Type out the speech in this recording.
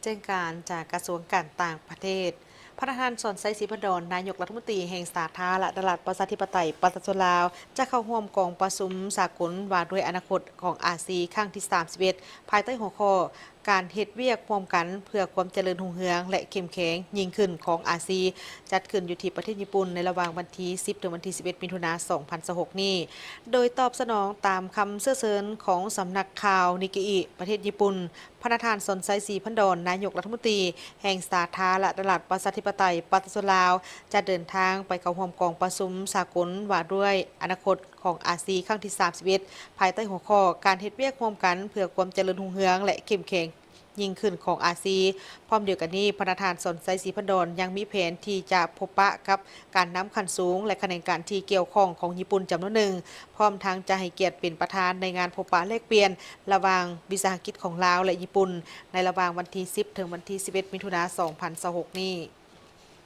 จ้งการจากกระทรวงการต่างประเทศพระประธานสนไซศรีพดลนายกรัฐมนตรีแห่งสาธารณรัฐประชาธิปไตยประชาชนลาวจะเข้าร่วมกองประชุมสากลว่าด้วยอนาคตของอาซีครั้งที่31ภายใต้หัวข้อการเฮ็ดเวียกร่วมกันเพื่อความเจริญรุ่งเรืองและเข้มแข็งยิ่งขึ้นของอาซีจัดขึ้นอยู่ที่ประเทศญี่ปุ่นในระหว่างวันที่10ถึงวันที่11มิถุนายน2026นี้โดยตอบสนองตามคำเสนอของสำนักข่าวนิกเกอิประเทศญี่ปุ่นพระประธานสนไซศรีพันดอนนายกรัฐมนตรีแห่งสาธารณรัฐประชาธิปไตยประชาชนลาวจะเดินทางไปเข้าร่วมกองประชุมสากลว่าด้วยอนาคตของอาซีครั้งที่31ภายใต้หัวข้อการเฮ็ดเวียกร่วมกันเพื่อความเจริญรุ่งเรืองและเข้มแข็งยิ่งขึ้นของอาซีพร้อมเดียวกันนี้ประธานสนไซศรีพันดอนยังมีแผนที่จะพบปะกับการนำขั้นสูงและคะแนนการที่เกี่ยวข้องของญี่ปุ่นจำนวนหนึ่งพร้อมทั้งจะให้เกียรติเป็นประธานในงานพบปะแลกเปลี่ยนระหว่างวิสาหกิจของลาวและญี่ปุ่นในระหว่างวันที่10ถึงวันที่11มิถุนายน2026นี้